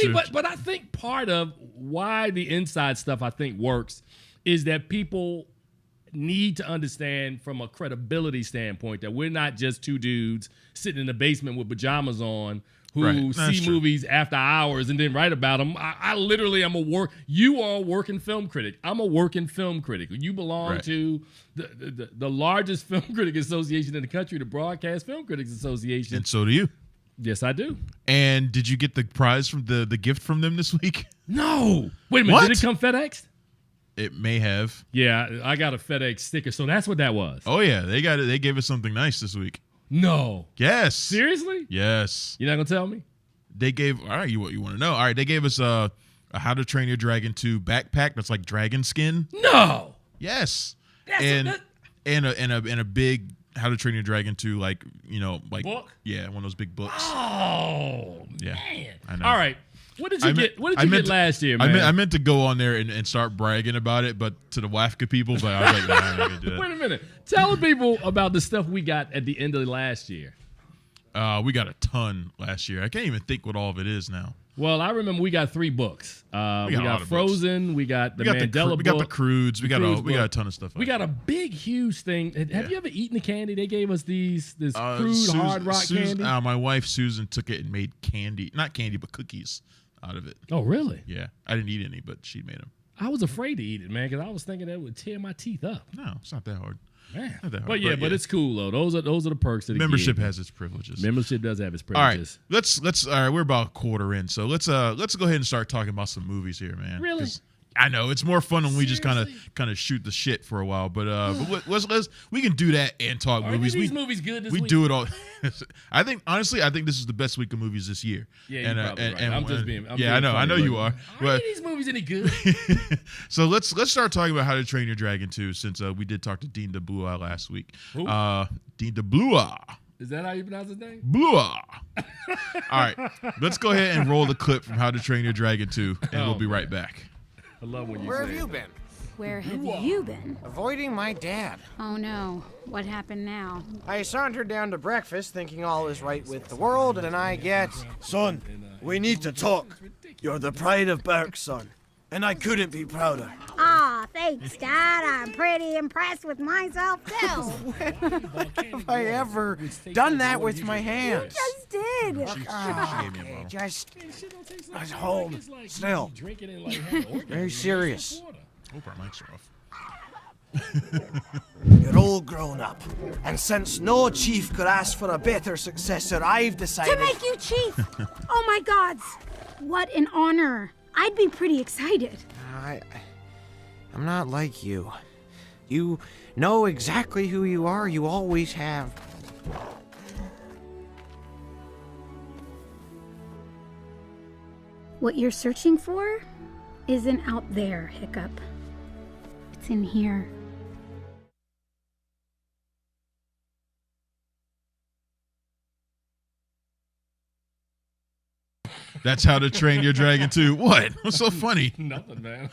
true. But I think part of why the inside stuff I think works is that people need to understand from a credibility standpoint that we're not just two dudes sitting in the basement with pajamas on who see movies after hours and then write about them. I literally am you are a working film critic. I'm a working film critic. You belong to the largest film critic association in the country, the Broadcast Film Critics Association. And so do you. Yes, I do. And did you get the prize from the gift from them this week? No. Wait a minute. What? Did it come FedEx? It may have. Yeah, I got a FedEx sticker, so that's what that was. Oh yeah, they got it. They gave us something nice this week. No. Yes. Seriously? Yes. You're not gonna tell me? They gave. All right, you want to know? All right, they gave us a How to Train Your Dragon 2 backpack that's like dragon skin. No. Yes. That's and a big How to Train Your Dragon 2 like book. Yeah, one of those big books. Oh yeah, man. I know. All right. What did you get? What did you get last year, man? I meant to go on there and start bragging about it, but to the WAFCA people, but I was like, nah, I'm not gonna do that. Wait a minute. Tell the people about the stuff we got at the end of last year. We got a ton last year. I can't even think what all of it is now. Well, I remember we got 3 books. We got Frozen. Books. We got the Mandela book. We got the Croods. We got a ton of stuff. We got a big, huge thing. Have you ever eaten the candy? They gave us this crude hard rock candy. My wife Susan took it and made candy, not candy, but cookies out of it. Oh, really? Yeah, I didn't eat any, but she made them. I was afraid to eat it, man, because I was thinking that would tear my teeth up. No, it's not that hard. Man. Not that hard. But it's cool though. Those are the perks of the membership gig. has its privileges. Membership does have its privileges. All right, let's. All right, we're about a quarter in, so let's go ahead and start talking about some movies here, man. Really? I know it's more fun when we just kind of shoot the shit for a while, but let's we can do that and talk movies. These movies good this week? We do it all. I think this is the best week of movies this year. Yeah, you're probably right. I'm just being. I know you are. Are these movies any good? So let's start talking about How to Train Your Dragon 2, since we did talk to Dean DeBlua last week. Who? Dean DeBlua. Is that how you pronounce his name? Blua. All right, let's go ahead and roll the clip from How to Train Your Dragon 2, and we'll be right back. I love when you Where say have you been? Where have you been? Avoiding my dad. Oh no, what happened now? I sauntered down to breakfast thinking all is right with the world, and then I get... Son, we need to talk. You're the pride of Berk, son. And I couldn't be prouder. Aw, thanks, Dad. I'm pretty impressed with myself, too. Have I ever done that with my hands? Just did. Okay, just hold still. Very serious. Hope our mics are off. You're all grown up. And since no chief could ask for a better successor, I've decided... To make you chief. Oh, my gods. What an honor. I'd be pretty excited. I'm not like you. You know exactly who you are. You always have. What you're searching for isn't out there, Hiccup. It's in here. That's How to Train Your Dragon 2. What? What's so funny? Nothing, man.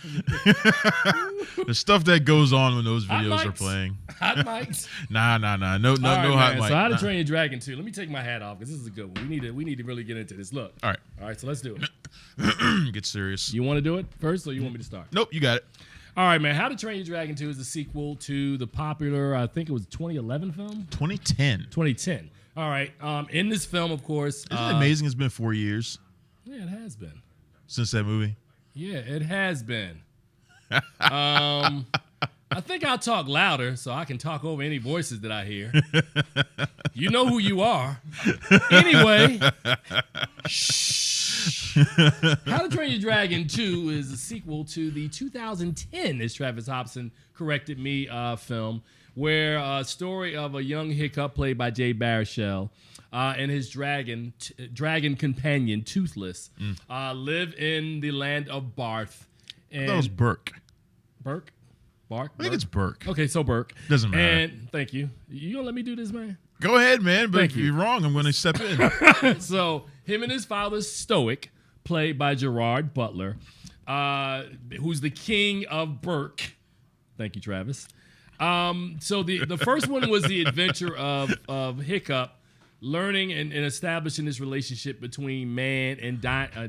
The stuff that goes on when those videos are playing. Hot mics. Nah. No right, hot mic. So How to Train Your Dragon 2. Let me take my hat off because this is a good one. We need to really get into this. Look. All right. So let's do it. Get serious. You want to do it first, or you want me to start? Nope. You got it. All right, man. How to Train Your Dragon 2 is the sequel to the popular, I think it was 2011 film. 2010. All right. In this film, of course. Isn't it amazing? It's been 4 years. Yeah, it has been. Since that movie? Yeah, it has been. I think I'll talk louder so I can talk over any voices that I hear. You know who you are. Anyway. Shh. How to Train Your Dragon 2 is a sequel to the 2010, as Travis Hopson corrected me, film, where a story of a young Hiccup played by Jay Baruchel and his dragon companion, Toothless, live in the land of Barth. And that was Burke. Burke? Bark? I think it's Burke. Okay, so Burke. Doesn't matter. And thank you. You gonna let me do this, man? Go ahead, man. But Thank if you. you're wrong, I'm going to step in. So him and his father, Stoic, played by Gerard Butler, who's the king of Burke. Thank you, Travis. So the first one was the adventure of Hiccup, learning and establishing this relationship between man and dragon,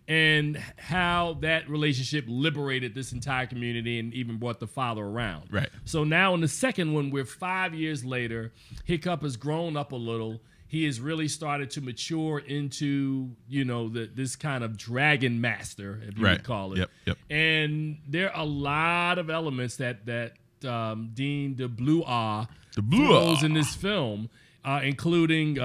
and how that relationship liberated this entire community and even brought the father around. Right. So now in the second one, we're 5 years later. Hiccup has grown up a little. He has really started to mature into, this kind of dragon master, if you would call it. Yep. And there are a lot of elements that Dean DeBlois throws in this film, including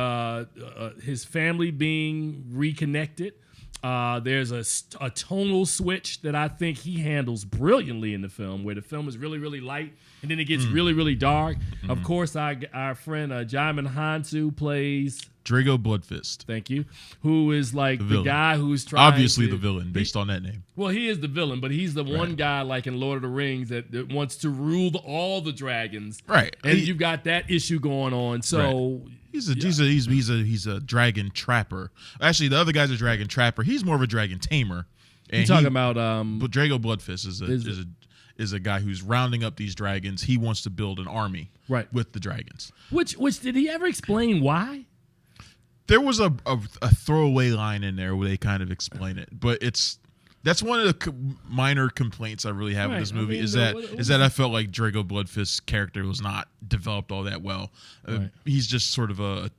his family being reconnected. There's a tonal switch that I think he handles brilliantly in the film, where the film is really, really light, and then it gets really, really dark. Of course, our friend Jaimin Hansu plays Drago Bloodfist. Thank you. Who is like the guy who's trying obviously the villain based on that name. Well, he is the villain, but he's the one guy like in Lord of the Rings that wants to rule all the dragons. Right. And you've got that issue going on. So he's a dragon trapper. Actually, the other guy's a dragon trapper. He's more of a dragon tamer. And you're talking about but Drago Bloodfist is a guy who's rounding up these dragons. He wants to build an army with the dragons. Which did he ever explain why? There was a throwaway line in there where they kind of explain it, but that's one of the minor complaints I really have with this movie is that I felt like Drago Bloodfist's character was not developed all that well. He's just sort of a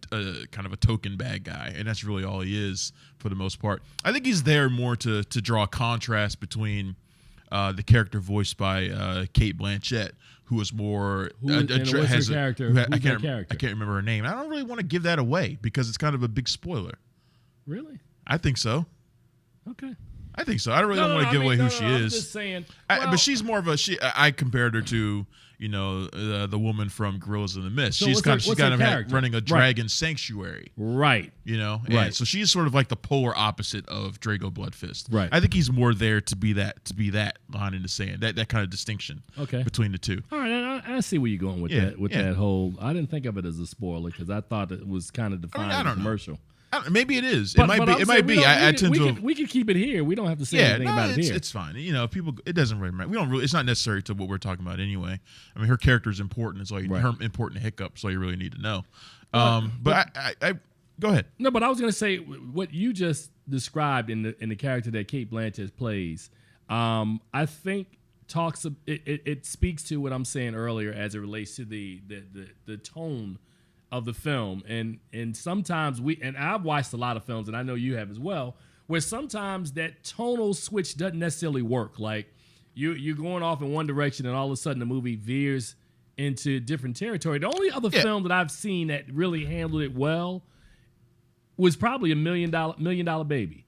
kind of a token bad guy, and that's really all he is for the most part. I think he's there more to draw a contrast between the character voiced by Cate Blanchett, who is more I can't remember her name. I don't really want to give that away because it's kind of a big spoiler. Really? I think so. Okay. I think so. I don't really want to give away who she is. I'm just saying. But she's more of I compared her to the woman from Gorillas in the Mist. So she's kind of running a dragon sanctuary. Right. And so she's sort of like the polar opposite of Drago Bloodfist. Right. I think he's more there to be that behind in the sand. That kind of distinction between the two. All right, I see where you're going with that. That whole, I didn't think of it as a spoiler because I thought it was kind of defined as a commercial. Maybe it is. It might be. We can keep it here. We don't have to say anything about it here. It's fine. People. It doesn't really matter. We don't really. It's not necessary to what we're talking about anyway. I mean, her character is important. It's all her important Hiccup. So you really need to know. But I go ahead. No, but I was gonna say what you just described in the character that Cate Blanchett plays. I think it speaks to what I'm saying earlier as it relates to the tone of the film, and sometimes I've watched a lot of films, and I know you have as well, where sometimes that tonal switch doesn't necessarily work. Like you're going off in one direction, and all of a sudden the movie veers into different territory. The only other film that I've seen that really handled it well was probably $1 Million Baby,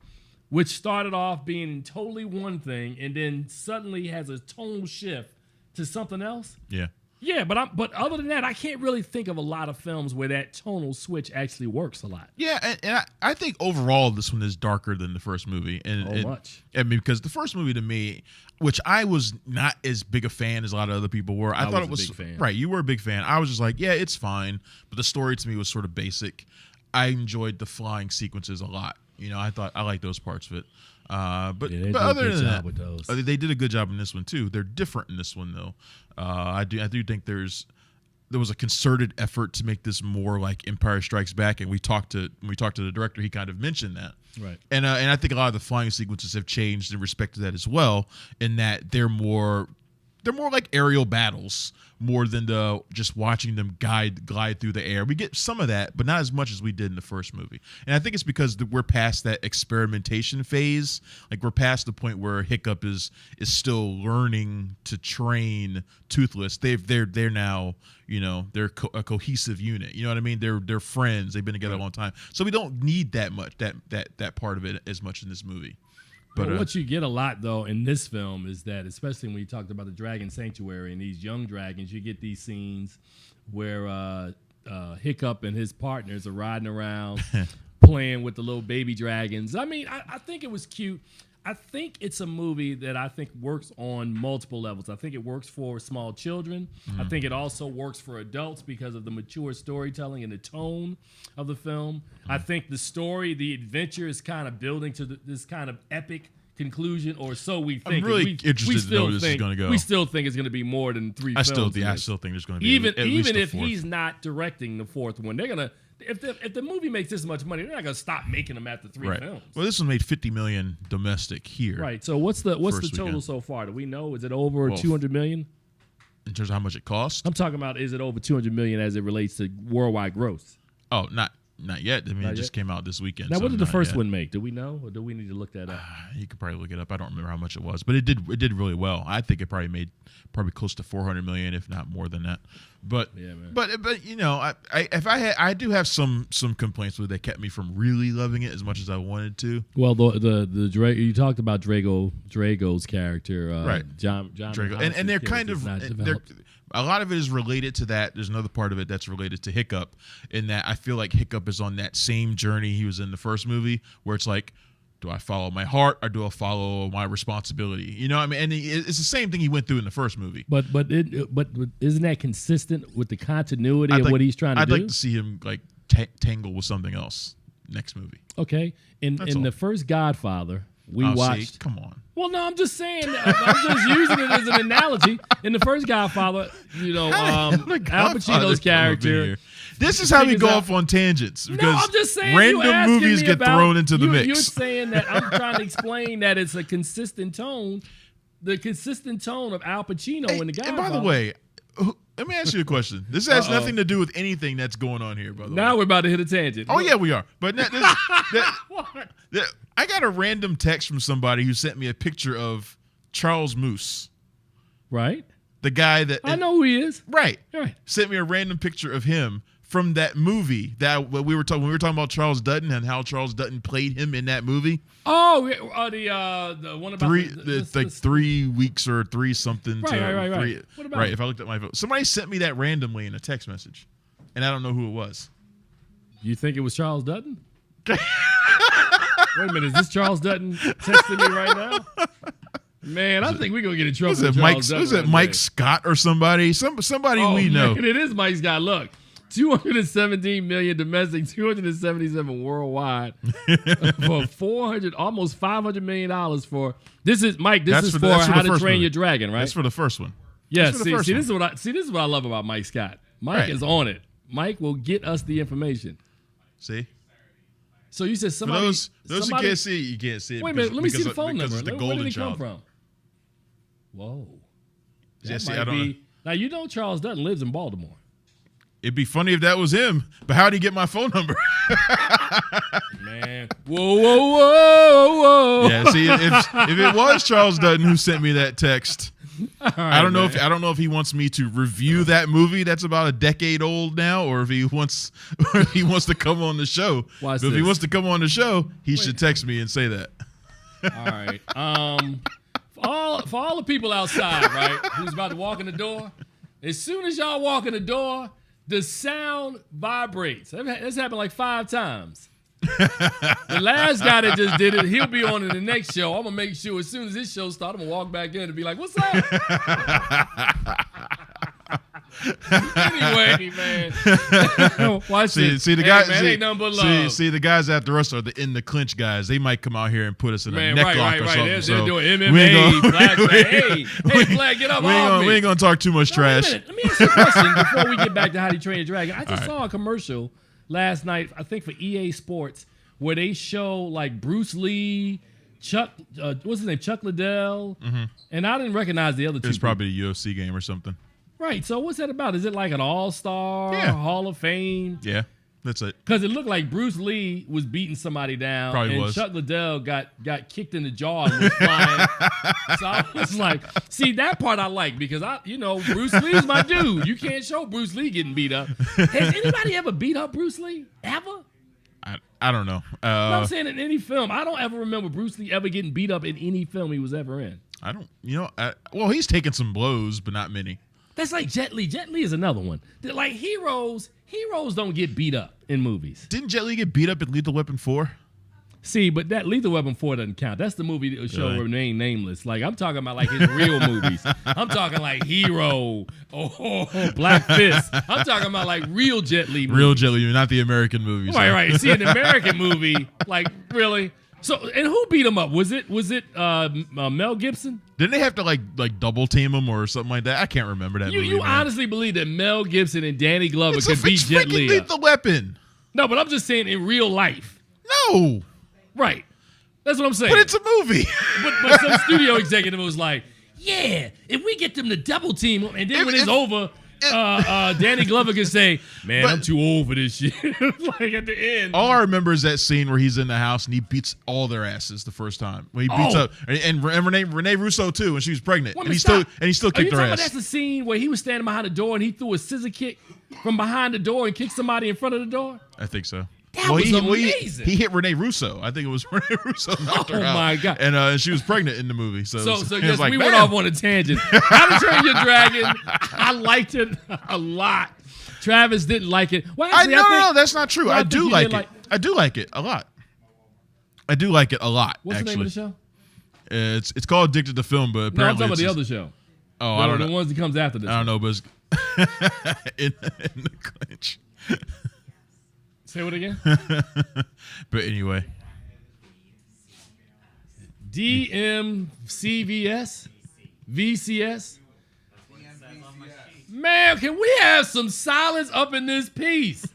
which started off being totally one thing, and then suddenly has a tonal shift to something else. Yeah. Yeah, but other than that, I can't really think of a lot of films where that tonal switch actually works a lot. Yeah, and I think overall this one is darker than the first movie. Much. I mean, because the first movie to me, which I was not as big a fan as a lot of other people were. I thought it was a big fan. Right, you were a big fan. I was just like, yeah, it's fine. But the story to me was sort of basic. I enjoyed the flying sequences a lot. I liked those parts of it. But other than that, with those. They did a good job in this one too. They're different in this one though. I do think there was a concerted effort to make this more like Empire Strikes Back, and when we talked to the director, he kind of mentioned that. Right. And I think a lot of the flying sequences have changed in respect to that as well, in that they're more like aerial battles more than just watching them glide through the air. We get some of that, but not as much as we did in the first movie. And I think it's because we're past that experimentation phase. Like we're past the point where Hiccup is still learning to train Toothless. They're now, they're a cohesive unit. You know what I mean? They're friends. They've been together a long time. So we don't need that much that part of it as much in this movie. But what you get a lot, though, in this film is that, especially when you talked about the Dragon Sanctuary and these young dragons, you get these scenes where Hiccup and his partners are riding around playing with the little baby dragons. I mean, I think it was cute. I think it's a movie that I think works on multiple levels. I think it works for small children. I think it also works for adults because of the mature storytelling and the tone of the film. I think the story, the adventure is kind of building to this kind of epic conclusion, or so we think. I'm really interested to know where this is going to go. We still think it's going to be more than 3 films. I still think there's going to be even at least if a fourth. he's not directing the fourth one. They're gonna if the movie makes this much money, they're not gonna stop making them after 3 films. Well, this one made $50 million domestic here. Right. So what's the total weekend. so far? Do we know? Is it over 200 million? In terms of how much it costs? I'm talking about, is it over 200 million as it relates to worldwide gross? Oh, not yet. I mean, it just came out this weekend. Now, so what did the first yet. one make? Do we know, or do we need to look that up? You could probably look it up. I don't remember how much it was, but it did really well. I think it probably made close to 400 million, if not more than that. But Yeah, man. but you know, I do have some complaints with it that kept me from really loving it as much as I wanted to. Well, the you talked about Drago's character, Right. John Drago. And they're kind of a lot of it is related to that. There's another part of it that's related to Hiccup, in that I feel like Hiccup is on that same journey he was in the first movie, where it's like, do I follow my heart or do I follow my responsibility? You know what I mean? And it's the same thing he went through in the first movie. But isn't that consistent with the continuity of what he's trying to do? I'd like to see him like tangle with something else next movie. Okay. In the first Godfather, we watched. See, come on. Well, no, I'm just saying. I'm just using it as an analogy. In the first Godfather, Al Pacino's character. This is how we go off on tangents, because no, I'm just saying, random movies get thrown into the mix. You're saying that I'm trying to explain that it's a consistent tone, the consistent tone of Al Pacino in the Godfather. And by the way, let me ask you a question. This has nothing to do with anything that's going on here, by the way. Now we're about to hit a tangent. Oh, yeah, we are. But I got a random text from somebody who sent me a picture of Charles Moose. Right? The guy that... I know who he is. Right. Right. Sent me a random picture of him from that movie that when we were talking about Charles Dutton and how Charles Dutton played him in that movie. Oh, the one about 3 weeks or 3 something. Right. What about right? If I looked at my phone, somebody sent me that randomly in a text message, and I don't know who it was. You think it was Charles Dutton? Wait a minute, is this Charles Dutton texting me right now? Man, I think we're gonna get in trouble. Was it Mike Scott or somebody? Somebody we know. Man, it is Mike Scott. Look, 217 million domestic, 277 worldwide, for almost $500 million for. This is Mike. This is for How to Train Your Dragon, right? That's for the first one. Yeah. See, this is what I love about Mike Scott. Mike is on it. Mike will get us the information. See. So you said somebody. For those who can't see it, you can't see it. Wait a minute, let me see the phone number. It's the Where golden did he child. come from? Whoa. Yeah, see, Now, you know Charles Dutton lives in Baltimore. It'd be funny if that was him, but how'd he get my phone number? Man. Whoa. Yeah, see, if it was Charles Dutton who sent me that text, I don't know if he wants me to review that movie that's about a decade old now, or if he wants to come on the show. Watch If he this. wants to come on the show, he should text me and say that. All right. For all the people outside, right, who's about to walk in the door, as soon as y'all walk in the door, the sound vibrates. That's happened like 5 times. The last guy that just did it, he'll be on in the next show. I'm going to make sure as soon as this show starts, I'm going to walk back in and be like, what's up? Anyway, man. Watch this. See the guys. Man, ain't nothing but love. See the guys after us are the in the clinch guys. They might come out here and put us in a neck lock or something. They're doing MMA. Hey, Black, get up off me. We ain't gonna talk too much trash. Let me ask you a question before we get back to How to Train Your Dragon. I just saw a commercial last night, I think for EA Sports, where they show like Bruce Lee, Chuck, what's his name, Chuck Liddell, and I didn't recognize the other two. It's probably a UFC game or something. Right. So what's that about? Is it like an all-star Hall of Fame? Yeah, that's it. Because it looked like Bruce Lee was beating somebody down, Probably and was. Chuck Liddell got kicked in the jaw and was flying. So I was like, see, that part I like, because Bruce Lee's my dude. You can't show Bruce Lee getting beat up. Has anybody ever beat up Bruce Lee? Ever? I don't know. I'm saying in any film. I don't ever remember Bruce Lee ever getting beat up in any film he was ever in. I don't. Well, he's taken some blows, but not many. That's like Jet Li. Jet Li is another one. They're like heroes don't get beat up in movies. Didn't Jet Li get beat up in Lethal Weapon 4? See, but that Lethal Weapon 4 doesn't count. That's the movie that show remain nameless. Like, I'm talking about like his real movies. I'm talking like Hero, Black Fist. I'm talking about like real Jet Li movies. Real Jet Li, not the American movies. Right. See, an American movie, like, really? So, and who beat him up? Was it Mel Gibson? Didn't they have to like double team him or something like that? I can't remember that movie. You man. honestly believe that Mel Gibson and Danny Glover It's could beat Jet freaking Li? Lethal Weapon. No, but I'm just saying in real life. No. Right. That's what I'm saying. But it's a movie. but some studio executive was like, yeah, if we get them to double team him, and then when it's over, Danny Glover can say, man, I'm too old for this shit. Like at the end. All I remember is that scene where he's in the house and he beats all their asses the first time. When he beats up and Renee Russo too when she was pregnant. And he still kicked her ass. That's the scene where he was standing behind the door and he threw a scissor kick from behind the door and kicked somebody in front of the door? I think so. That was amazing. He hit Renee Russo. I think it was Renee Russo knocked her out. Oh my God. And she was pregnant in the movie. So yes, we went off on a tangent. How to Train Your Dragon. I liked it a lot. Travis didn't like it. Well, actually, no, that's not true. Well, I do like it. I do like it a lot. I do like it a lot. What's actually. the name of the show? It's called Addicted to Film, but apparently I'm talking about the other show. Oh, I don't know. The ones that comes after this. I don't know, but it's in the clinch. Say what again? But anyway. DMCVS? VCS? Man, can we have some silence up in this piece?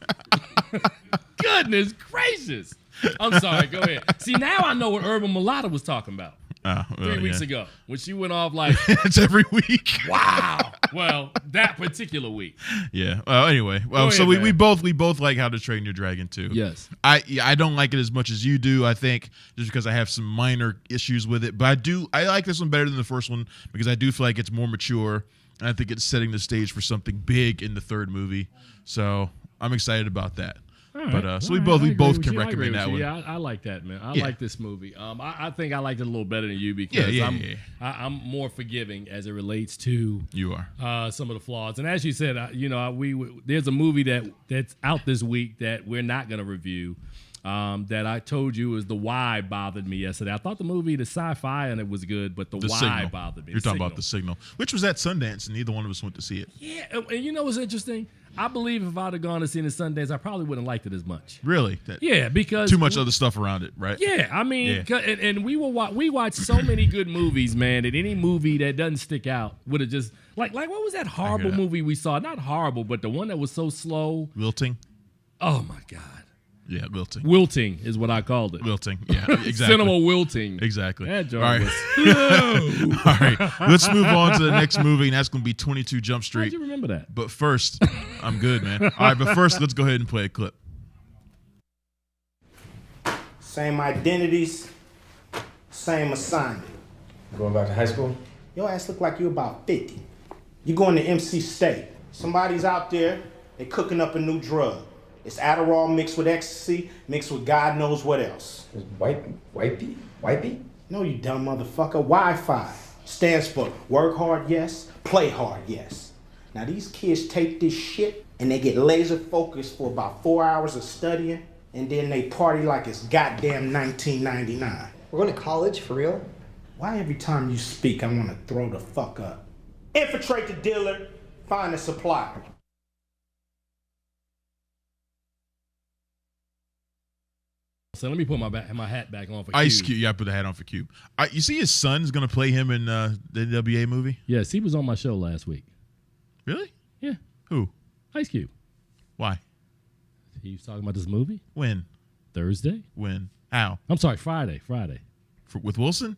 Goodness gracious. I'm sorry, go ahead. See, now I know what Urban Mulatto was talking about. 3 weeks ago when she went off like it's every week. Wow. Well, that particular week. Yeah. Well, anyway. Well, ahead, so man. we both like How to Train Your Dragon too. Yes. I don't like it as much as you do. I think just because I have some minor issues with it, but I like this one better than the first one because I do feel like it's more mature and I think it's setting the stage for something big in the third movie. So I'm excited about that. Right. But we both can recommend that one. Yeah, I like that, man. I like this movie. I think I liked it a little better than you because I'm more forgiving as it relates to you are some of the flaws. And as you said, there's a movie that's out this week that we're not going to review. That I told you is The Why bothered me yesterday. I thought the movie, the sci-fi, and it was good, but the Why Signal. bothered me. You're talking about The Signal, which was at Sundance, and neither one of us went to see it. Yeah, and you know what's interesting? I believe if I'd have gone to see it at Sundance, I probably wouldn't have liked it as much. Really? Yeah, because too much other stuff around it, right? Yeah, I mean, and we watch so many good movies, man. That any movie that doesn't stick out would have just like what was that horrible movie we saw? Not horrible, but the one that was so slow. Wilting. Oh my God. Yeah, wilting. Wilting is what I called it. Wilting. Yeah, exactly. Cinema wilting. Exactly. That joke All right. was All right. Let's move on to the next movie, and that's going to be 22 Jump Street. How'd you remember that? But first, I'm good, man. All right, but first, let's go ahead and play a clip. Same identities, same assignment. Going back to high school? Your ass look like you about 50. You going to MC State. Somebody's out there, they cooking up a new drug. It's Adderall mixed with ecstasy, mixed with God knows what else. It's Wipey? No, you dumb motherfucker. Wi-Fi stands for work hard, yes, play hard, yes. Now these kids take this shit and they get laser focused for about 4 hours of studying, and then they party like it's goddamn 1999. We're going to college, for real? Why every time you speak, I want to throw the fuck up? Infiltrate the dealer, find the supplier. So let me put my hat back on for Ice Cube. Yeah, I put the hat on for Cube. You see his son's going to play him in the NWA movie? Yes, he was on my show last week. Really? Yeah. Who? Ice Cube. Why? He was talking about this movie? When? Thursday. When? How? I'm sorry, Friday. With Wilson?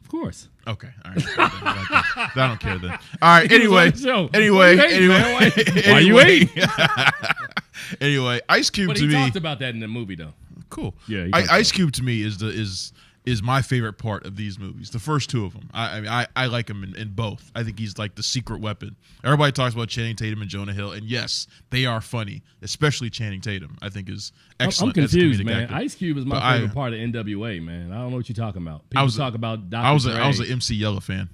Of course. Okay. All right. I don't care then. All right. Anyway. Why you hating? Anyway, Ice Cube but to me. He talked about that in the movie though. Cool. Yeah. Ice Cube to me is my favorite part of these movies. The first two of them. I like him in both. I think he's like the secret weapon. Everybody talks about Channing Tatum and Jonah Hill, and yes, they are funny, especially Channing Tatum. I think is excellent. I'm confused, man. Actor. Ice Cube is my favorite part of NWA, man. I don't know what you're talking about. People talk about Dr. I was Dre. an MC Yella fan.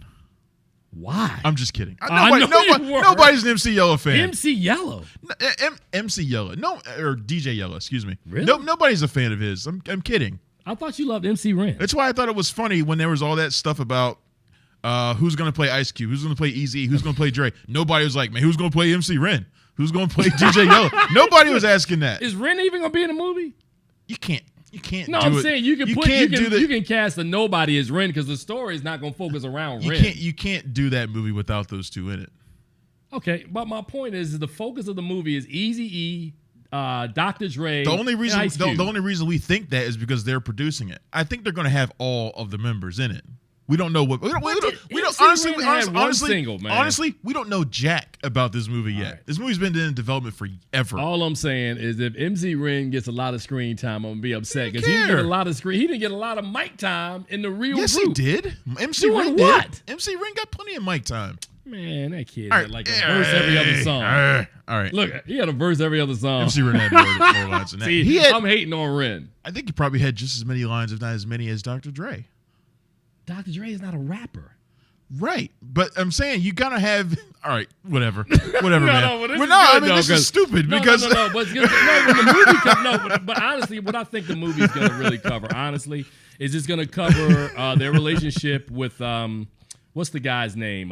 Why? I'm just kidding. Nobody's an MC Yella fan. MC Yellow. MC Yella. No, or DJ Yella. Excuse me. Really? Nobody's a fan of his. I'm kidding. I thought you loved MC Ren. That's why I thought it was funny when there was all that stuff about who's going to play Ice Cube, who's going to play Eazy, who's going to play Dre. Nobody was like, man, who's going to play MC Ren? Who's going to play DJ Yella? Nobody was asking that. Is Ren even going to be in the movie? You can't. You can't. No, do I'm it. saying you can You you can cast a nobody as Ren because the story is not going to focus around Ren. You can't do that movie without those two in it. Okay, but my point is the focus of the movie is Eazy-E, Dr. Dre. The only reason and Ice Cube. the only reason we think that is because they're producing it. I think they're going to have all of the members in it. We don't know what we don't honestly we don't know jack about this movie yet. Right. This movie's been in development forever. All I'm saying is if MC Ren gets a lot of screen time, I'm gonna be upset because he didn't get a lot of screen. He didn't get a lot of mic time in the real Yes, group. he did. MC Doing Ren what? did. MC Ren got plenty of mic time. Man, that kid had like a verse every other song. All right. Look, he had a verse every other song. MC Ren had more lines than that. See, I'm hating on Ren. I think he probably had just as many lines, if not as many, as Dr. Dre. Dr. Dre is not a rapper. Right. But I'm saying you gotta have whatever, man. This is stupid because but when the movie comes, but honestly, what I think the movie's gonna really cover, honestly, is it's gonna cover their relationship with what's the guy's name?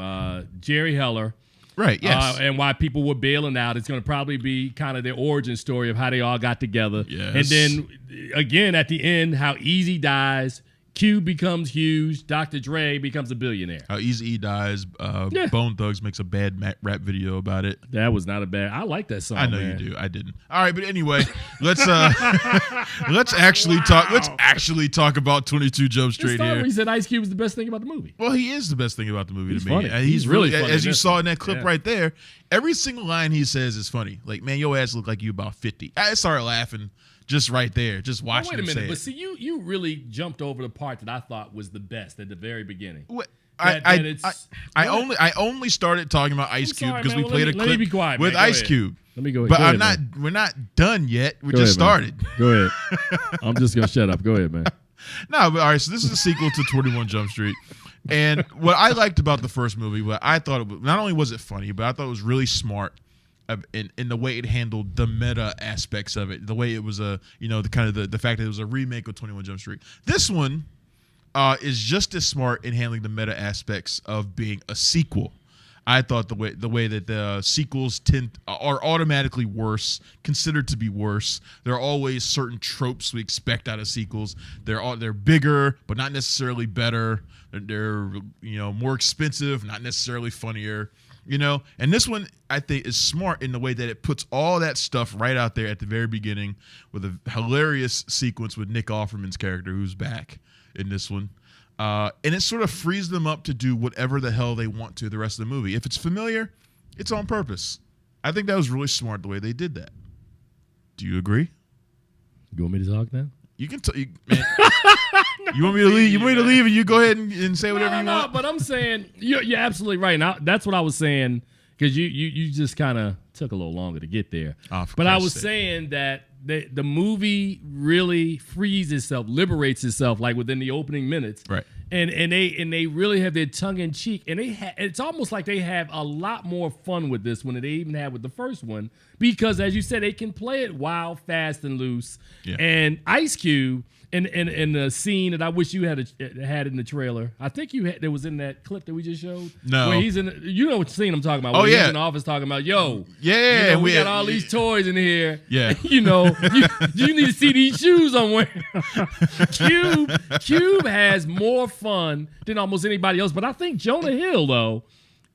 Jerry Heller. Right, yes. And why people were bailing out. It's going to probably be kind of their origin story of how they all got together. Yes. And then, again, at the end, how Easy dies, Q becomes huge, Dr. Dre becomes a billionaire. How Eazy-E dies, Bone Thugs makes a bad rap video about it. That was not a bad. I like that song. I know man. you do. I didn't. All right, but anyway, let's actually talk. Let's actually talk about 22 Jump Street here. He said Ice Cube was the best thing about the movie. Well, he is the best thing about the movie He's to me. funny. He's really funny. As you saw in that clip Yeah. right there, every single line he says is funny. Like, man, your ass look like you about 50. I started laughing. Just right there, just watching him say it. Wait a minute, but see, you really jumped over the part that I thought was the best at the very beginning. I only started talking about Ice Cube because we played a clip with Ice Cube. Let me go ahead. But we're not done yet. We just started. Go ahead. I'm just gonna shut up. Go ahead, man. No, but all right. So this is a sequel to 21 Jump Street, and what I liked about the first movie, what I thought not only was it funny, but I thought it was really smart. In the way it handled the meta aspects of it, the way it was the fact that it was a remake of 21 Jump Street. This one is just as smart in handling the meta aspects of being a sequel. I thought the way that the sequels are automatically worse, considered to be worse. There are always certain tropes we expect out of sequels. They're bigger, but not necessarily better. They're more expensive, not necessarily funnier. And this one I think is smart in the way that it puts all that stuff right out there at the very beginning with a hilarious sequence with Nick Offerman's character who's back in this one. And it sort of frees them up to do whatever the hell they want to the rest of the movie. If it's familiar, it's on purpose. I think that was really smart the way they did that. Do you agree? You want me to talk now? You can man. You want me to leave? You want me to leave and you go ahead and say whatever you want? But I'm saying you're absolutely right. Now that's what I was saying because you just kind of took a little longer to get there. But I was saying that the movie really frees itself, liberates itself, like within the opening minutes. Right. And they really have their tongue in cheek, and it's almost like they have a lot more fun with this one than they even had with the first one, because as you said, they can play it wild, fast, and loose. Yeah. And Ice Cube in the scene that I wish you had in the trailer, I think that was in that clip that we just showed. No, where he's in, what scene I'm talking about? Oh, where yeah, he's in the office talking about, we got all these toys in here. Yeah, you need to see these shoes I'm wearing. Cube has more fun than almost anybody else, but I think Jonah Hill though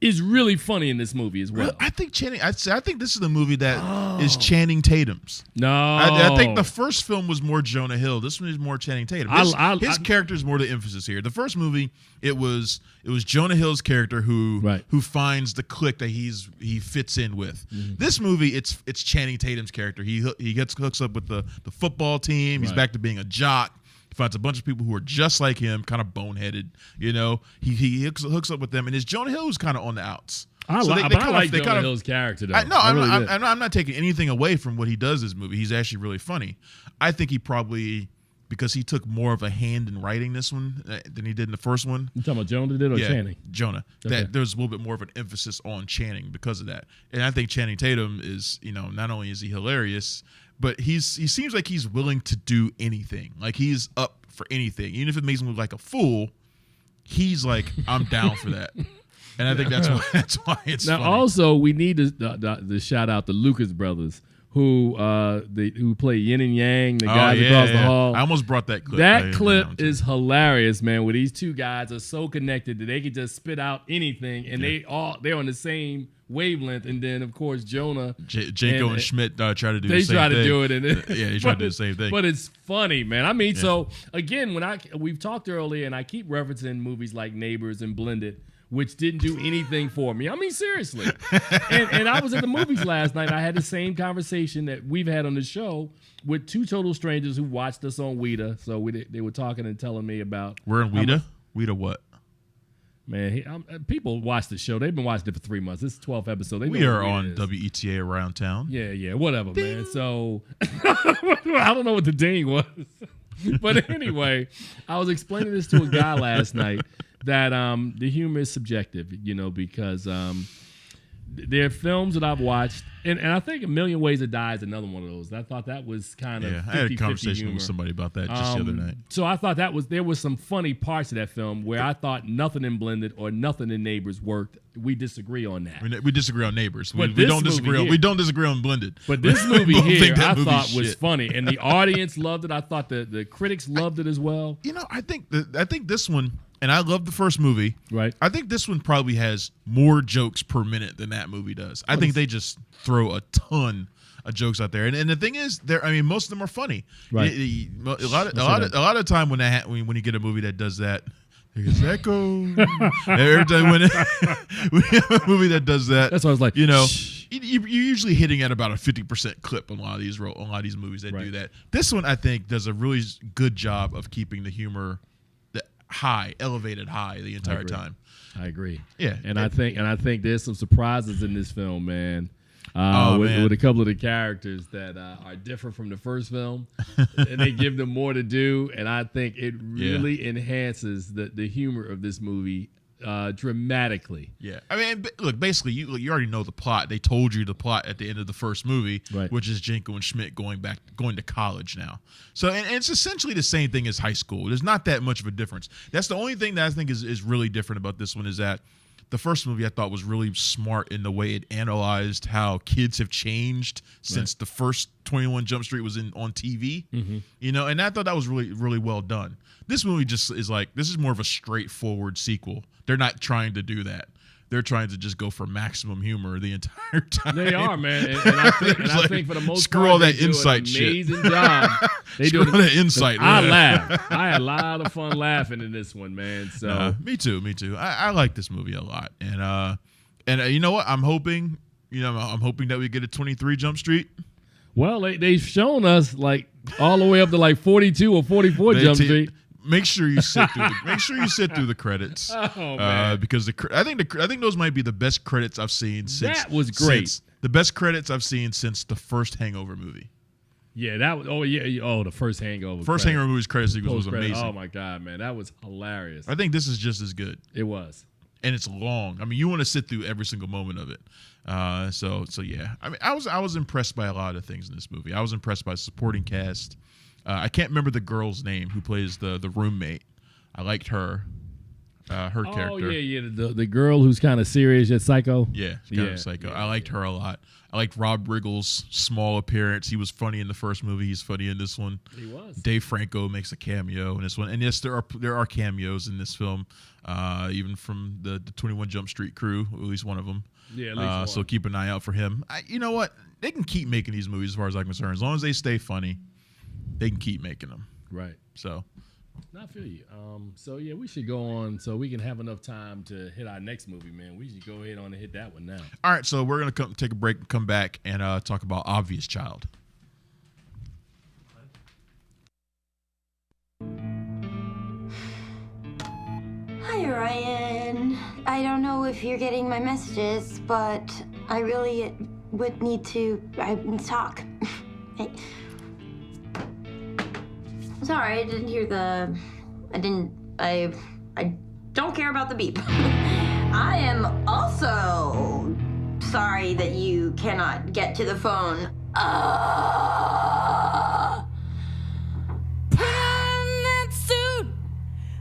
is really funny in this movie as well. I think I think this is the movie that is Channing Tatum's. No, I think the first film was more Jonah Hill. This one is more Channing Tatum. His character is more the emphasis here. The first movie, it was Jonah Hill's character who finds the clique that he fits in with. Mm-hmm. This movie, it's Channing Tatum's character. He hooks up with the football team. He's back to being a jock. He finds a bunch of people who are just like him, kind of boneheaded. He hooks up with them, and it's Jonah Hill who's kind of on the outs. I like Jonah Hill's character, though. I'm not taking anything away from what he does in this movie. He's actually really funny. I think he probably, because he took more of a hand in writing this one than he did in the first one. You talking about Jonah did or Channing? Jonah. Okay. That there's a little bit more of an emphasis on Channing because of that. And I think Channing Tatum is, not only is he hilarious, but he seems like he's willing to do anything. Like he's up for anything. Even if it makes him look like a fool, he's like, I'm down for that. And I think that's why it's now, funny. Also, we need to shout out the Lucas brothers, who play Yin and Yang, the guys across the hall. I almost brought that clip. That clip is hilarious, man. Where these two guys are so connected that they can just spit out anything, and they're on the same wavelength. And then, of course, Jonah, Janko and Schmidt try to do the same thing. They try to do it, and they try to do the same thing. But it's funny, man. I mean, so again, we've talked earlier, and I keep referencing movies like Neighbors and Blended, which didn't do anything for me. I mean, seriously. and I was at the movies last night. I had the same conversation that we've had on the show with two total strangers who watched us on Weta. So they were talking and telling me about. We're in Weta? Weta what? Man, people watch the show. They've been watching it for 3 months. This is 12th episode. We are on WETA around town. Yeah, whatever, ding. Man. So I don't know what the ding was. But anyway, I was explaining this to a guy last night that the humor is subjective, because there are films that I've watched, and I think A Million Ways to Die is another one of those. I thought that was kind of 50-50 I had a conversation humor with somebody about that just the other night. So I thought there was some funny parts of that film where I thought nothing in Blended or nothing in Neighbors worked. We disagree on that. We disagree on Neighbors. We don't disagree on Blended. But this movie here, I thought was funny, and the audience loved it. I thought the critics loved it as well. I think this one. And I love the first movie. Right. I think this one probably has more jokes per minute than that movie does. I think they just throw a ton of jokes out there. And the thing is, most of them are funny. Right. A lot of time when you get a movie that does that, there's echo. Every time when you have a movie that does that, that's why I was like, you're usually hitting at about a 50% clip on a lot of these movies that do that. This one, I think, does a really good job of keeping the humor elevated high the entire time. I agree. Yeah, and I think there's some surprises in this film, man. With a couple of the characters that are different from the first film, and they give them more to do, and I think it really enhances the humor of this movie dramatically. Yeah, I mean, look, basically, you already know the plot. They told you the plot at the end of the first movie, which is Janko and Schmidt going to college now. So, and it's essentially the same thing as high school. There's not that much of a difference. That's the only thing that I think is really different about this one is that the first movie I thought was really smart in the way it analyzed how kids have changed since the first 21 Jump Street was on TV. Mm-hmm. And I thought that was really, really well done. This movie just is this is more of a straightforward sequel. They're not trying to do that. They're trying to just go for maximum humor the entire time. They are, man. And I think for the most screw part, all that they insight do an amazing job. Screw all that insight. I laughed. I had a lot of fun laughing in this one, man. So me too. I like this movie a lot, and you know what? I'm hoping that we get a 23 Jump Street. Well, they've shown us all the way up to 42 or 44 Jump Street. Make sure you sit through the credits. Oh man! Because I think those might be the best credits I've seen since. That was great. The best credits I've seen since the first Hangover movie. Yeah, that was. Oh yeah. Oh, the first Hangover. Hangover movie's credit sequence was amazing. Oh my god, man, that was hilarious. I think this is just as good. It was. And it's long. I mean, you want to sit through every single moment of it. So yeah. I mean, I was impressed by a lot of things in this movie. I was impressed by the supporting cast. I can't remember the girl's name who plays the roommate. I liked her. Her character. Oh yeah. The girl who's kind of serious yet psycho. Yeah, she's kind of psycho. I liked her a lot. I liked Rob Riggle's small appearance. He was funny in the first movie. He's funny in this one. He was. Dave Franco makes a cameo in this one, and yes, there are cameos in this film, even from the 21 Jump Street crew, at least one of them. Yeah, at least one. So keep an eye out for him. You know what? They can keep making these movies as far as I'm concerned. As long as they stay funny, they can keep making them. Right. So. I feel you. So yeah, we should go on so we can have enough time to hit our next movie, man. We should go ahead on and hit that one now. All right, so we're gonna take a break and come back and talk about Obvious Child. Hi, Ryan. I don't know if you're getting my messages, but I really would need to talk. Hey. Sorry, I didn't hear I don't care about the beep. I am also sorry that you cannot get to the phone. Put on that suit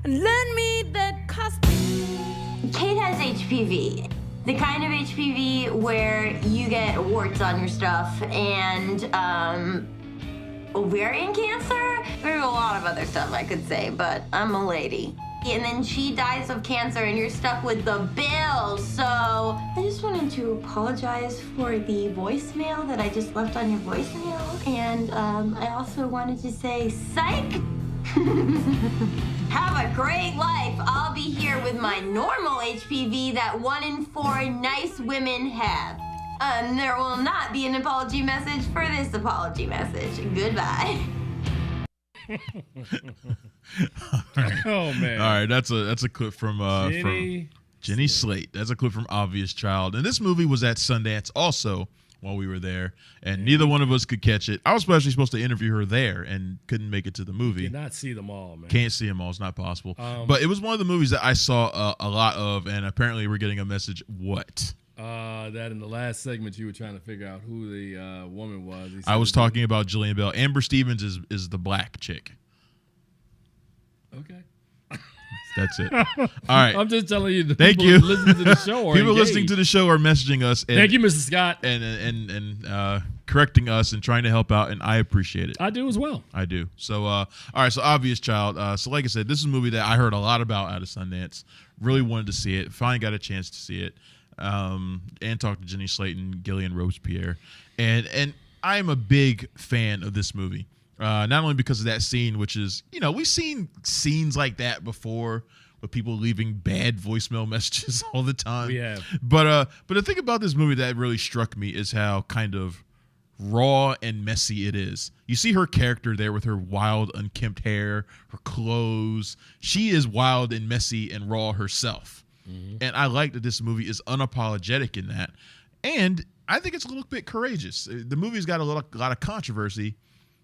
and lend me that costume. Kate has HPV, The kind of HPV where you get warts on your stuff and ovarian cancer. There's a lot of other stuff I could say, but I'm a lady. And then she dies of cancer and you're stuck with the bill. So I just wanted to apologize for the voicemail that I just left on your voicemail. And I also wanted to say, psych! Have a great life. I'll be here with my normal HPV that 1 in 4 nice women have. There will not be an apology message for this apology message. Goodbye. Oh man! All right, that's a clip from Jenny Slate. That's a clip from Obvious Child, and this movie was at Sundance also while we were there, and neither one of us could catch it. I was actually supposed to interview her there and couldn't make it to the movie. Did not see them all, man. Can't see them all. It's not possible. But it was one of the movies that I saw a lot of, and apparently we're getting a message. What? That in the last segment you were trying to figure out who the woman was. I was talking about Jillian Bell. Amber Stevens is the black chick. Okay. That's it. All right. I'm just telling you. Thank you. Listening to the show or people listening to the show are messaging us. And, thank you, Mr. Scott. And correcting us and trying to help out, and I appreciate it. I do as well. I do. So, all right. So, Obvious Child. So, like I said, this is a movie that I heard a lot about out of Sundance. Really wanted to see it. Finally got a chance to see it. And talk to Jenny Slate and Gillian Robespierre. And I am a big fan of this movie. Not only because of that scene, which is, we've seen scenes like that before with people leaving bad voicemail messages all the time. We have. But the thing about this movie that really struck me is how kind of raw and messy it is. You see her character there with her wild, unkempt hair, her clothes. She is wild and messy and raw herself. Mm-hmm. And I like that this movie is unapologetic in that. And I think it's a little bit courageous. The movie's got a lot of controversy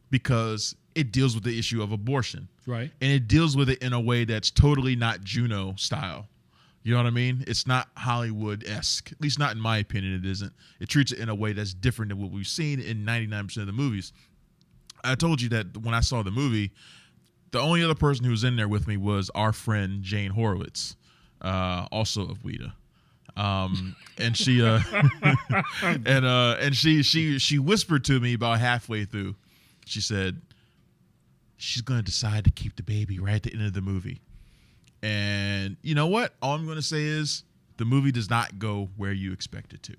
because it deals with the issue of abortion. Right. And it deals with it in a way that's totally not Juno style. You know what I mean? It's not Hollywood-esque. At least not in my opinion, it isn't. It treats it in a way that's different than what we've seen in 99% of the movies. I told you that when I saw the movie, the only other person who was in there with me was our friend Jane Horowitz, also of WIDA. And she and she whispered to me about halfway through. She said, she's going to decide to keep the baby right at the end of the movie. And you know what? All I'm going to say is the movie does not go where you expect it to.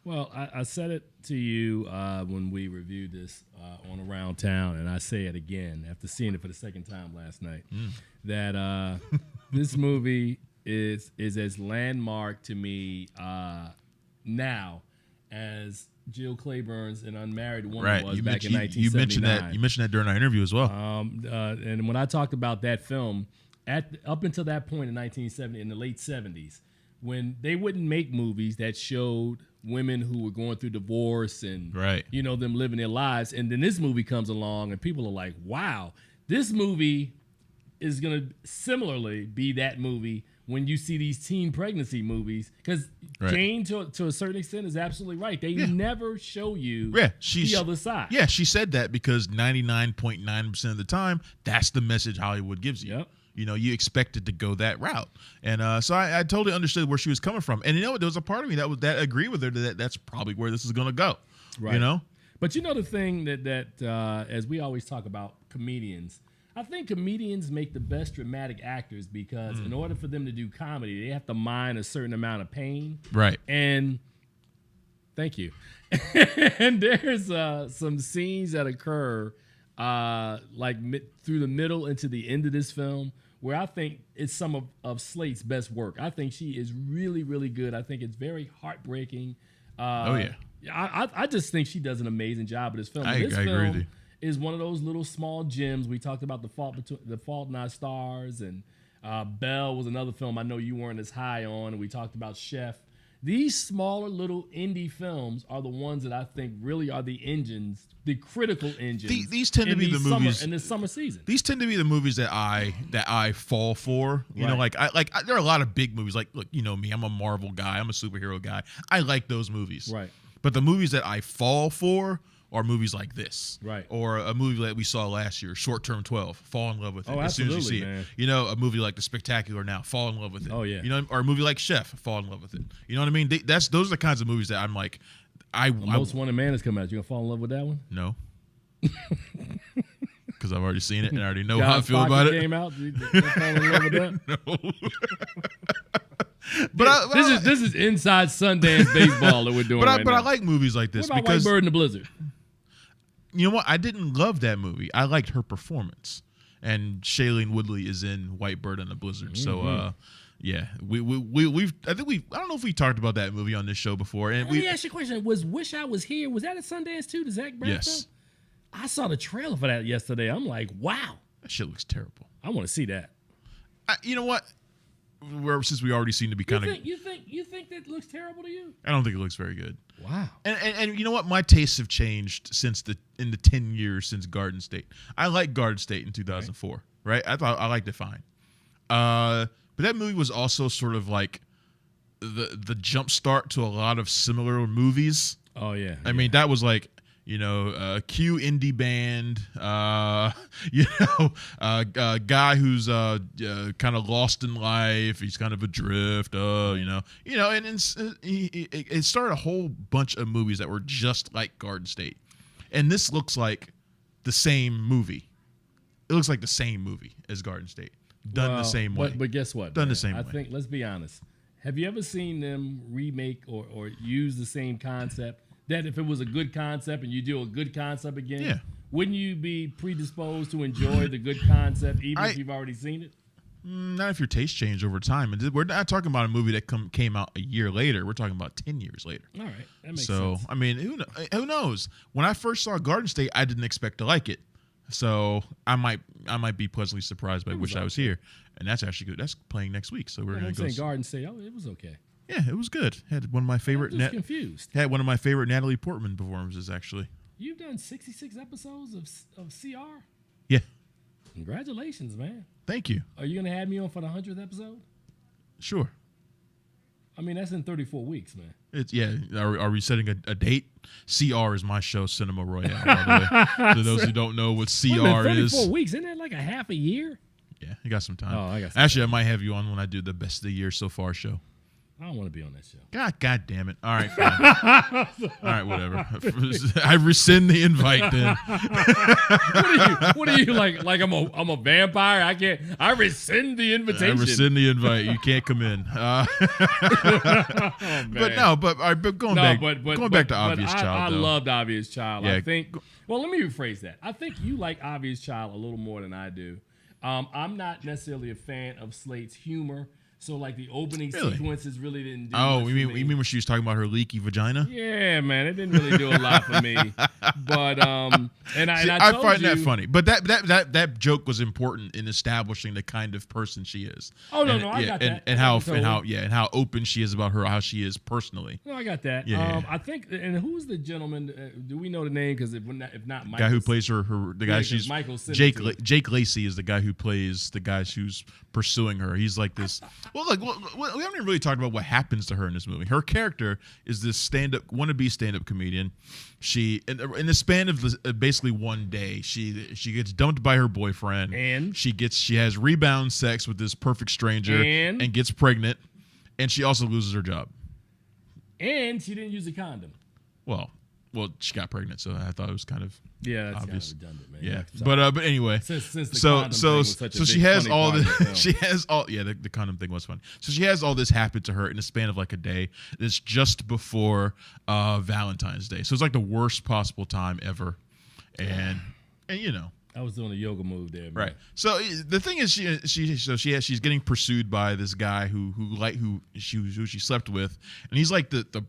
Well, I said it to you when we reviewed this on Around Town, and I say it again after seeing it for the second time last night, that this movie is as landmark to me now as Jill Clerburn's an Unmarried Woman was back in 1979. You mentioned that during our interview as well. And when I talked about that film, up until that point in 1970, in the late 70s, when they wouldn't make movies that showed women who were going through divorce and them living their lives, and then this movie comes along and people are like, wow, this movie is going to similarly be that movie when you see these teen pregnancy movies, because Jane, to a certain extent, is absolutely right. They never show you the other side. Yeah, she said that because 99.9% of the time, that's the message Hollywood gives you. Yep. You expect it to go that route. And so I totally understood where she was coming from. And there was a part of me that agreed with her that's probably where this is going to go. Right. But the thing that as we always talk about comedians, I think comedians make the best dramatic actors because in order for them to do comedy, they have to mind a certain amount of pain. Right. And thank you. And there's some scenes that occur through the middle into the end of this film where I think it's some of Slate's best work. I think she is really, really good. I think it's very heartbreaking. I just think she does an amazing job with this film. I agree with you. Is one of those little small gems. We talked about The Fault in Our Stars, and Belle was another film I know you weren't as high on, and we talked about Chef. These smaller little indie films are the ones that I think really are the engines, the critical engines. These tend to be the movies in the summer season. These tend to be the movies that I fall for. There are a lot of big movies. Like, look, you know me, I'm a Marvel guy, I'm a superhero guy. I like those movies. Right. But the movies that I fall for are movies like this, right? Or a movie that we saw last year, Short Term 12, fall in love with it as soon as you see man. it. You know, a movie like The Spectacular Now, fall in love with it. Oh yeah, you know, or a movie like Chef, fall in love with it. You know what I mean? Those are the kinds of movies that I'm like, Most Wanted Man has come out. You gonna fall in love with that one? No. Because I've already seen it and I already know how I feel about it. Came out. You fall in love with that? No. This is inside Sundance baseball that we're doing. But I like movies like this. What about because White Bird and the Blizzard? You know what? I didn't love that movie. I liked her performance, and Shailene Woodley is in White Bird and the Blizzard. Mm-hmm. So, yeah, we've I don't know if we talked about that movie on this show before. And Let me ask you a question: Was Wish I Was Here? Was that at Sundance too? The Zach Braff Yes. film? I saw the trailer for that yesterday. I'm like, wow, that shit looks terrible. I want to see that. You know what? Since we already seem to be kind of, you think that looks terrible to you? I don't think it looks very good. Wow. And you know what? My tastes have changed in the 10 years since Garden State. I liked Garden State in 2004, right? I thought I liked it fine. But that movie was also sort of like the jump start to a lot of similar movies. Oh yeah. I mean, that was like, you know, Q indie band, you know, a guy who's kind of lost in life. He's kind of adrift, you know, and it started a whole bunch of movies that were just like Garden State. And this looks like the same movie. It looks like the same movie as Garden State, done the same way. But guess what? Done the same way. I think, let's be honest. Have you ever seen them remake or use the same concept? That if it was a good concept and you do a good concept again, wouldn't you be predisposed to enjoy the good concept even if you've already seen it? Not if your taste changed over time. And we're not talking about a movie that came out a year later. We're talking about 10 years later. All right, that makes sense. So, I mean, who knows? When I first saw Garden State, I didn't expect to like it. So I might be pleasantly surprised by Wish I Was Here. And that's actually good. That's playing next week. So we're going to go. Garden State. Oh, it was okay. Yeah, it was good. Had one of my favorite. Confused. Had one of my favorite Natalie Portman performances. Actually, you've done 66 episodes of CR. Yeah. Congratulations, man. Thank you. Are you gonna have me on for the 100th episode? Sure. I mean, that's in 34 weeks, man. It's Are we setting a date? CR is my show, Cinema Royale. By the way, to those who don't know what CR is. 34 weeks, isn't that like a half a year? Yeah, you got some time. Oh, I got some Actually, time. I might have you on when I do the best of the year so far show. I don't want to be on that show. God damn it. All right, fine. All right, whatever. I rescind the invite then. What are you like I'm a vampire? I rescind the invitation. I rescind the invite. You can't come in. But going back to Obvious Child. I loved Obvious Child. Yeah. I think. Well, let me rephrase that. I think you like Obvious Child a little more than I do. I'm not necessarily a fan of Slate's humor. So like the opening sequences really didn't do much you for me. mean when she was talking about her leaky vagina? Yeah, man, it didn't really do a lot for me. But I find that funny. But that joke was important in establishing the kind of person she is. Oh no, I got that. And how open she is about how she is personally. No, I got that. Yeah. I think. And who's the gentleman? Do we know the name? Because if not, Michael, guy who plays the guy she's Michael Jake Lacey is the guy who plays the guy who's pursuing her. He's like this. Well, we haven't really talked about what happens to her in this movie. Her character is this wannabe stand-up comedian. She, in the span of basically one day, she gets dumped by her boyfriend, and she has rebound sex with this perfect stranger, and gets pregnant, and she also loses her job. And she didn't use a condom. Well, she got pregnant, so I thought it was kind of that's obvious. kind of redundant, man. Yeah, but anyway, since the condom thing was such a she big has funny all part of the film. she has all the condom thing was funny. So she has all this happen to her in the span of like a day. It's just before Valentine's Day, so it's like the worst possible time ever, and you know. I was doing a yoga move there, man. Right. So the thing is, she's getting pursued by this guy who she slept with, and he's like the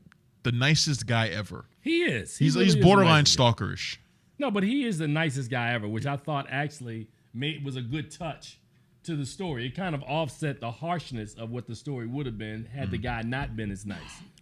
nicest guy ever. He is. He's borderline stalkerish. No, but he is the nicest guy ever, which I thought actually was a good touch to the story. It kind of offset the harshness of what the story would have been had the guy not been as nice.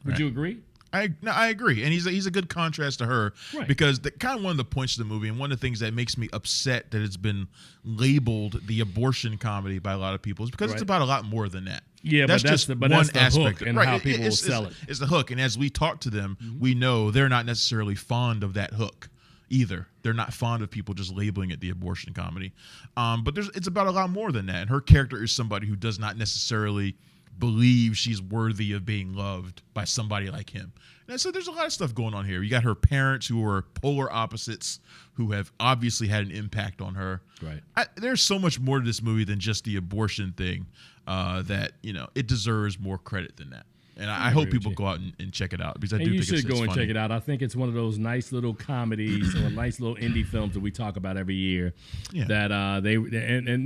Would you agree? I agree, and he's a good contrast to her, right? Because kind of one of the points of the movie, and one of the things that makes me upset that it's been labeled the abortion comedy by a lot of people is because it's about a lot more than that. Yeah, that's but just one aspect, and how people will sell it. It's the hook, and as we talk to them, we know they're not necessarily fond of that hook. either. They're not fond of people just labeling it the abortion comedy. But it's about a lot more than that. And her character is somebody who does not necessarily believe she's worthy of being loved by somebody like him. And so there's a lot of stuff going on here. You got her parents who are polar opposites who have obviously had an impact on her. Right. There's so much more to this movie than just the abortion thing that, it deserves more credit than that. And I hope people go out and check it out because I do think it's funny. You should go and check it out. I think it's one of those nice little comedies or nice little indie films that we talk about every year. Yeah. That they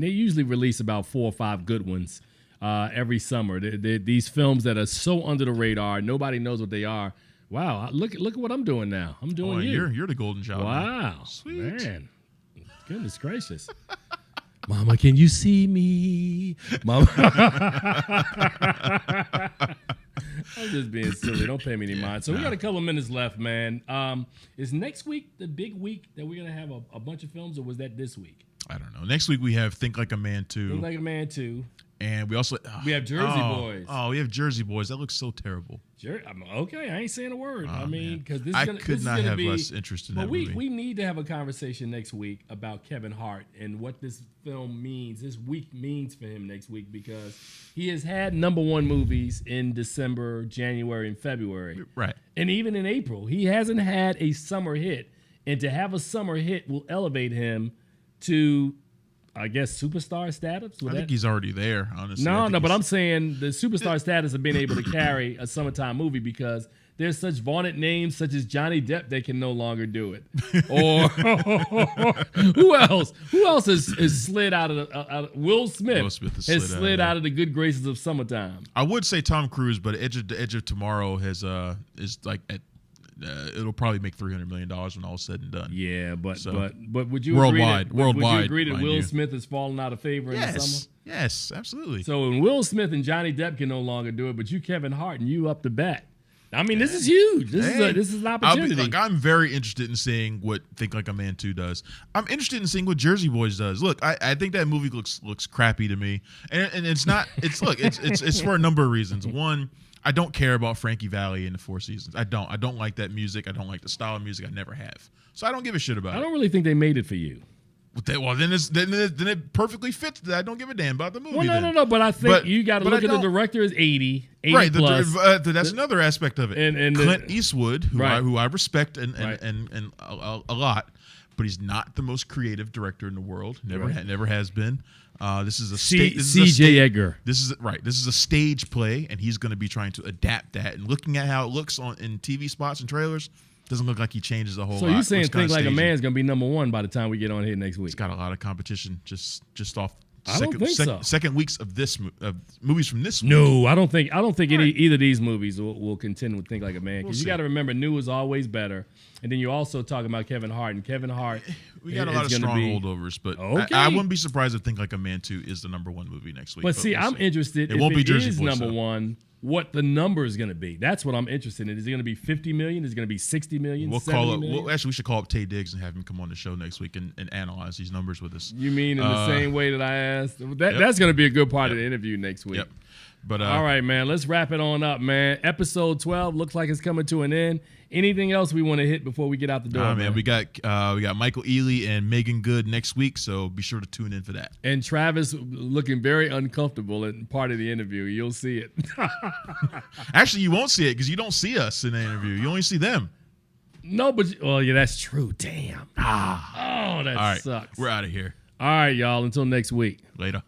usually release about 4 or 5 good ones every summer. These films that are so under the radar, nobody knows what they are. Wow, look at what I'm doing now. I'm doing you. You're the golden child. Wow, sweet man. Goodness gracious. Mama, can you see me? Mama. I'm just being silly. Don't pay me any mind. So we got a couple of minutes left, man. Is next week the big week that we're going to have a bunch of films, or was that this week? I don't know. Next week we have Think Like a Man 2. Think Like a Man 2. And we also... we have Jersey Boys. Oh, we have Jersey Boys. That looks so terrible. Okay, I ain't saying a word. Oh, I mean, because this I is going to... could not have less interest in that movie. We need to have a conversation next week about Kevin Hart and what this film means, this week means for him next week, because he has had #1 movies in December, January, and February. Right. And even in April. He hasn't had a summer hit. And to have a summer hit will elevate him to... I guess superstar status. I think he's already there, honestly. No, but I'm saying the superstar status of being able to carry a summertime movie because there's such vaunted names such as Johnny Depp they can no longer do it. Or who else? Who else has slid out of Will Smith? Will Smith has slid out of the good graces of summertime. I would say Tom Cruise, but Edge of Tomorrow is like at. It'll probably make $300 million when all is said and done. Yeah, but would you worldwide agree that Will Smith has fallen out of favor in the summer? Yes, absolutely. So when Will Smith and Johnny Depp can no longer do it, but you Kevin Hart and you up the bat. I mean, this is huge. This is an opportunity. I'm very interested in seeing what Think Like a Man 2 does. I'm interested in seeing what Jersey Boys does. Look, I think that movie looks crappy to me, and it's not. It's for a number of reasons. One, I don't care about Frankie Valli in the Four Seasons. I don't like that music. I don't like the style of music. I never have. So I don't give a shit about it. I don't really think they made it for you. Well, then it perfectly fits that I don't give a damn about the movie. Well, no. But I think you got to look at the director as 80 right, plus. That's another aspect of it. And Clint Eastwood, who I respect and a lot, but he's not the most creative director in the world. Never has been. This is a C.J. Edgar. This is a stage play, and he's going to be trying to adapt that. And looking at how it looks in TV spots and trailers, doesn't look like he changes a whole lot. So you're saying Think Like a Man is going to be #1 by the time we get on here next week? It's got a lot of competition just off. Second weeks of this movies from this. No, I don't think either of these movies will contend with Think Like a Man, because you got to remember new is always better, and then you're also talking about Kevin Hart, and Kevin Hart. We got a lot of strong holdovers, but okay. I wouldn't be surprised if Think Like a Man 2 is the #1 movie next week. But see, I'm interested. It won't be Jersey Boys, #1. What the number is going to be? That's what I'm interested in. Is it going to be 50 million? Is it going to be 60 million? We'll call it. Million? We should call up Tay Diggs and have him come on the show next week and analyze these numbers with us. You mean in the same way that I asked? That's going to be a good part of the interview next week. Yep. But all right, man. Let's wrap it on up, man. Episode 12 looks like it's coming to an end. Anything else we want to hit before we get out the door? Man. We got Michael Ealy and Megan Good next week, so be sure to tune in for that. And Travis looking very uncomfortable in part of the interview. You'll see it. Actually, you won't see it because you don't see us in the interview. You only see them. No, but that's true. Damn. Oh, that sucks. We're out of here. All right, y'all. Until next week. Later.